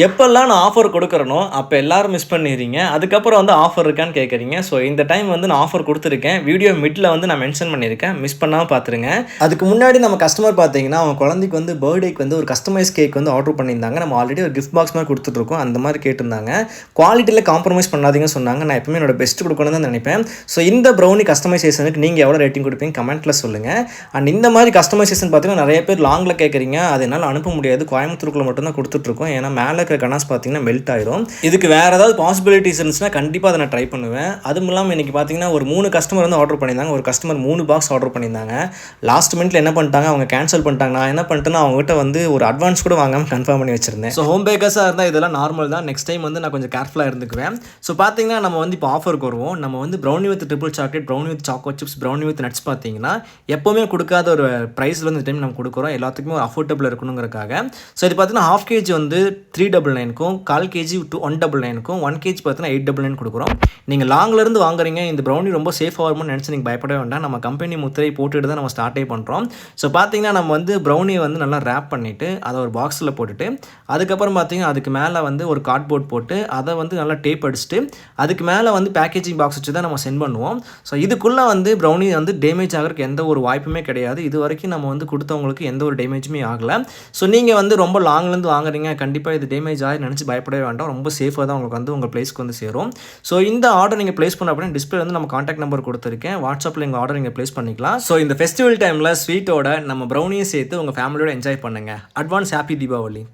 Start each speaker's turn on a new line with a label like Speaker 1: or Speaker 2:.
Speaker 1: எப்பெல்லாம் நான் ஆஃபர் கொடுக்குறேனோ, அப்ப எல்லாரும் மிஸ் பண்ணிர்றீங்க. அதுக்கப்புறம் வந்து ஆஃபர் இருக்கான்னு கேட்குறீங்க. ஸோ இந்த டைம் வந்து நான் ஆஃபர் குடுத்துருக்கேன். வீடியோ மிட்ல வந்து நான் மென்ஷன் பண்ணியிருக்கேன். மிஸ் பண்ணாம பார்த்துருங்க. அதுக்கு முன்னாடி நம்ம கஸ்டமர் பார்த்தீங்கன்னா, அவங்க குழந்தைக்கு வந்து பர்த்டேக்கு வந்து ஒரு கஸ்டமைஸ் கேக் வந்து ஆர்டர் பண்ணியிருந்தாங்க. நம்ம ஆல்ரெடி ஒரு கிஃப்ட் பாக்ஸ் மாரி குடுத்துட்டுருக்கோம். அந்த மாரி கேட்டிருந்தாங்க. குவாலிட்டில காம்ப்ரமைஸ் பண்ணாதீங்கன்னு சொன்னாங்க. நான் எப்பவுமே என்னோட பெஸ்ட் குடுக்கணும்னு தான் நினைப்பேன். ஸோ இந்த ப்ரௌனி கஸ்டமைசேஷனுக்கு நீங்க எவ்வளோ ரேட்டிங் குடுப்பீங்க கமெண்ட்ல சொல்லுங்க. அண்ட் இந்த மாரி கஸ்டமைசேஷன் பார்த்தீங்கன்னா, நெறைய பேர் லாங்ல கேட்குறீங்க. அது என்னால அனுப்ப முடியாது. கோயம்புத்தூருக்குள்ள மட்டும் தான் குடுத்துட்டுருக்கோம். ஏன்னா மேல இருக்கிற கனாஸ் பார்த்தீங்கன்னா மெல்ட் ஆயிரும். இதுக்கு வேற ஏதாவது பாசிபிலிட்டிஸ் இருந்துச்சுன்னா கண்டிப்பா அதை நான் ட்ரை பண்ணுவேன். அதுவும் இல்லாமல் இன்னைக்கு பார்த்தீங்கன்னா ஒரு 3 கஸ்டமர் வந்து ஆர்டர் பண்ணியிருந்தாங்க. ஒரு கஸ்டமர் 3 பாக்ஸ் ஆர்டர் பண்ணியிருந்தாங்க. லாஸ்ட் மினிட்ல என்ன பண்ணிட்டாங்க, அவங்க கேன்சல் பண்ணிட்டாங்க. நான் என்ன பண்ணிட்டேன்னா அவங்ககிட்ட வந்து ஒரு அட்வான்ஸ் கூட வாங்காமல் கன்ஃபார்ம் பண்ணி வச்சிருந்தேன். ஸோ ஹோம் பேக்கர்ஸாக இருந்தால் இதெல்லாம் நார்மல் தான். நெக்ஸ்ட் டைம் வந்து நான் கொஞ்சம் கேர்ஃபுல்லாக இருந்துக்குவேன். ஸோ பார்த்தீங்கன்னா நம்ம வந்து இப்போ ஆஃபருக்கு வருவோம். நம்ம வந்து brownie with triple chocolate, brownie with choco chips, brownie with nuts பார்த்தீங்கன்னா எப்போவுமே கொடுக்காத ஒரு ப்ரைஸில் வந்து இந்த டைம் நம்ம கொடுக்குறோம். எல்லாத்துக்குமே ஒரு அஃபோர்டபுள் இருக்கணுங்கிறக்காக. ஸோ இது பார்த்தீங்கன்னா ½ kg வந்து 399க்கும், 1/4 kg 199க்கும், 1 kg பார்த்தீங்கன்னா 899 கொடுக்குறோம். நீங்கள் லாங்லேருந்து வாங்குறீங்க, இந்த ப்ரௌனி ரொம்ப சேஃபாக வரும்னு நினச்சி நீங்கள் பயப்படவே வேண்டாம். நம்ம கம்பெனி முத்திரை போட்டுட்டு தான் நம்ம ஸ்டார்ட்டே பண்ணுறோம். ஸோ பார்த்தீங்கன்னா நம்ம வந்து ப்ரௌனியை வந்து நல்லா ரேப் பண்ணிவிட்டு அதை ஒரு பாக்ஸில் போட்டுட்டு அதுக்கப்புறம் பார்த்தீங்கன்னா அதுக்கு மேலே வந்து ஒரு கார்ட்போர்ட் போட்டு அதை வந்து நல்லா டேப் அடிச்சுட்டு அதுக்கு மேலே வந்து பேக்கேஜிங் பாக்ஸ் வச்சு தான் நம்ம சென்ட் பண்ணுவோம். ஸோ இதுக்குள்ளே வந்து ப்ரௌனி வந்து டேமேஜ் ஆகிறதுக்கு எந்த ஒரு வாய்ப்புமே கிடையாது. இது வரைக்கும் நம்ம வந்து கொடுத்தவங்களுக்கு எந்த ஒரு டேமேஜுமே ஆகலை. ஸோ நீங்கள் வந்து ரொம்ப லாங்லேருந்து வாங்குறீங்க, கண்டிப்பாக இது டேமேஜ் ஆகி நினச்சி பயப்படவே வேண்டாம். ரொம்ப சேஃபாக தான் உங்களுக்கு வந்து உங்கள் பிளேஸ்க்கு வந்து சேரும். ஸோ இந்த ஆர்டர் நீங்கள் பிளேஸ் பண்ண அப்படின்னா டிஸ்பிளே வந்து நம்ம கான்டாக்ட் நம்பர் கொடுத்துருக்கேன். வாட்ஸ்அப்பில் எங்கள் ஆர்டர் நீங்கள் பிளேஸ் பண்ணிக்கலாம். ஸோ இந்த ஃபெஸ்டிவல் டைமில் ஸ்வீட்டோட நம்ம ப்ரௌனியை சேர்த்து உங்கள் ஃபேமிலியோட என்ஜாய் பண்ணுங்கள். Advance happy Deepavali.